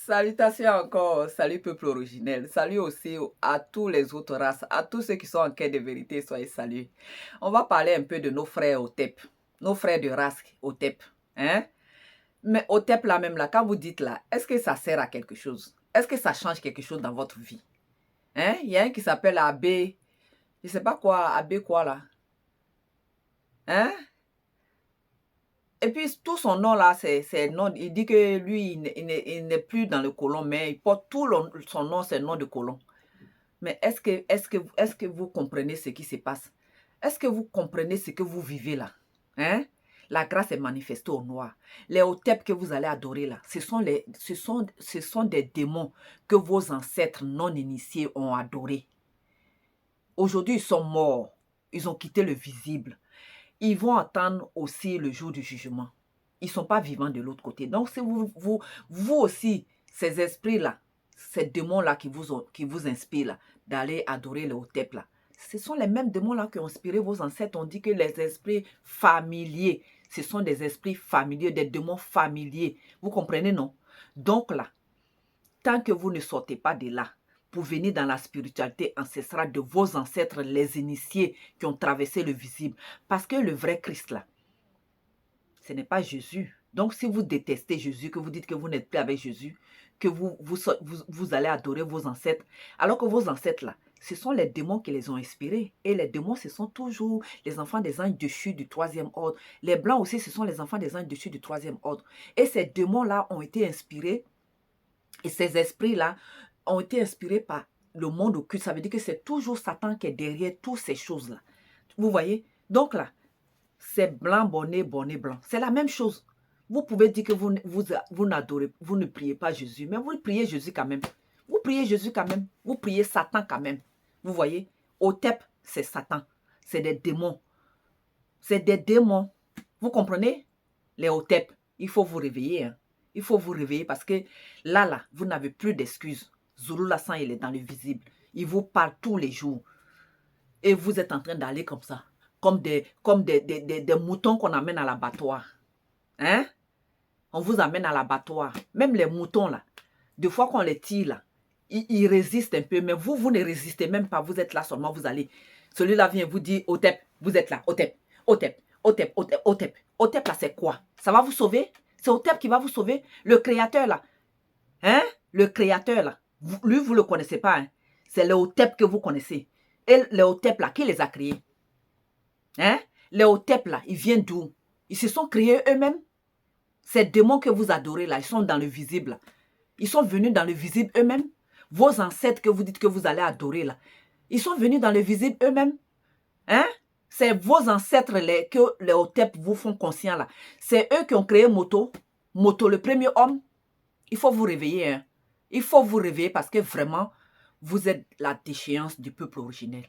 Salutations encore, salut peuple originel, salut aussi à tous les autres races, à tous ceux qui sont en quête de vérité, soyez salués. On va parler un peu de nos frères Otep, nos frères de race Otep. Hein? Mais Otep là même là, quand vous dites là, est-ce que ça sert à quelque chose? Est-ce que ça change quelque chose dans votre vie? Hein? Il y a un qui s'appelle Abbé, je sais pas quoi, Abbé quoi là? Hein? Et puis, tout son nom là, c'est nom. Il dit que lui, il n'est plus dans le colon, mais il porte son nom, c'est nom de colon. Mais est-ce que vous comprenez ce qui se passe? Est-ce que vous comprenez ce que vous vivez là? Hein? La grâce est manifestée au noir. Les Otep que vous allez adorer là, ce sont des démons que vos ancêtres non initiés ont adorés. Aujourd'hui, ils sont morts. Ils ont quitté le visible. Ils vont attendre aussi le jour du jugement. Ils ne sont pas vivants de l'autre côté. Donc, si vous aussi, ces esprits-là, ces démons-là qui vous inspirent d'aller adorer les Otep, là, ce sont les mêmes démons-là qui ont inspiré vos ancêtres. On dit que les esprits familiers, ce sont des esprits familiers, des démons familiers. Vous comprenez, non? Donc là, tant que vous ne sortez pas de là, pour venir dans la spiritualité ancestrale de vos ancêtres, les initiés qui ont traversé le visible. Parce que le vrai Christ, là, ce n'est pas Jésus. Donc, si vous détestez Jésus, que vous dites que vous n'êtes plus avec Jésus, que vous allez adorer vos ancêtres, alors que vos ancêtres, là, ce sont les démons qui les ont inspirés. Et les démons, ce sont toujours les enfants des anges déchus du troisième ordre. Les blancs aussi, ce sont les enfants des anges déchus du troisième ordre. Et ces démons-là ont été inspirés, et ces esprits-là ont été inspirés par le monde occulte. Ça veut dire que c'est toujours Satan qui est derrière toutes ces choses-là. Vous voyez? Donc là, c'est blanc, bonnet, bonnet, blanc. C'est la même chose. Vous pouvez dire que vous ne priez pas Jésus, mais vous priez Jésus quand même. Vous priez Jésus quand même. Vous priez Satan quand même. Vous voyez? Otep, c'est Satan. C'est des démons. C'est des démons. Vous comprenez? Les Otep, il faut vous réveiller. Hein. Il faut vous réveiller parce que là, vous n'avez plus d'excuses. Zulu Lassan, il est dans le visible. Il vous parle tous les jours. Et vous êtes en train d'aller comme ça. Comme des moutons qu'on amène à l'abattoir. Hein? On vous amène à l'abattoir. Même les moutons, là, des fois qu'on les tire, là, ils résistent un peu. Mais vous ne résistez même pas. Vous êtes là seulement, vous allez. Celui-là vient vous dire, Otep, vous êtes là. Otep, Otep, Otep, Otep, Otep. Otep, là, c'est quoi? Ça va vous sauver? C'est Otep qui va vous sauver? Le créateur, là. Hein? Le créateur, là. Lui, vous ne le connaissez pas. Hein? C'est le Otep que vous connaissez. Et les Otep, là, qui les a créés? Hein? Les Otep, là, ils viennent d'où? Ils se sont créés eux-mêmes. Ces démons que vous adorez, là, ils sont dans le visible. Là. Ils sont venus dans le visible eux-mêmes. Vos ancêtres que vous dites que vous allez adorer, là, ils sont venus dans le visible eux-mêmes. Hein? C'est vos ancêtres que les Otep vous font conscient, là. C'est eux qui ont créé Moto. Moto, le premier homme. Il faut vous réveiller. Hein? Il faut vous réveiller parce que vraiment, vous êtes la déchéance du peuple originel.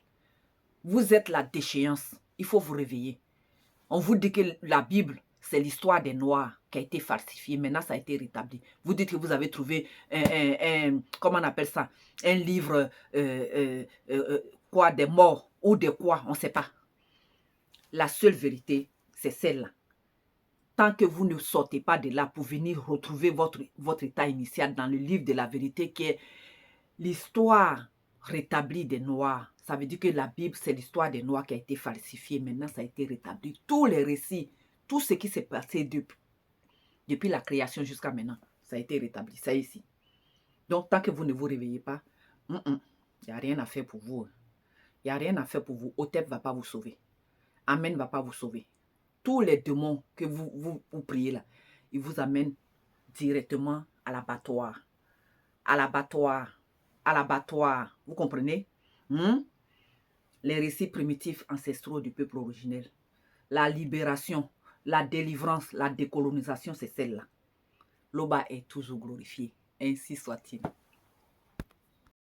Vous êtes la déchéance. Il faut vous réveiller. On vous dit que la Bible, c'est l'histoire des Noirs qui a été falsifiée. Maintenant, ça a été rétabli. Vous dites que vous avez trouvé comment on appelle ça? Un livre, quoi, des morts ou de quoi, on ne sait pas. La seule vérité, c'est celle-là. Tant que vous ne sortez pas de là pour venir retrouver votre état initial dans le livre de la vérité qui est l'histoire rétablie des Noirs. Ça veut dire que la Bible, c'est l'histoire des Noirs qui a été falsifiée. Maintenant, ça a été rétabli. Tous les récits, tout ce qui s'est passé depuis la création jusqu'à maintenant, ça a été rétabli. Ça ici. Donc, tant que vous ne vous réveillez pas, il n'y a rien à faire pour vous. Il n'y a rien à faire pour vous. Otep ne va pas vous sauver. Amen ne va pas vous sauver. Tous les démons que vous priez là, ils vous amènent directement à l'abattoir. À l'abattoir. À l'abattoir. Vous comprenez? Les récits primitifs ancestraux du peuple originel. La libération, la délivrance, la décolonisation, c'est celle-là. L'Oba est toujours glorifié. Ainsi soit-il.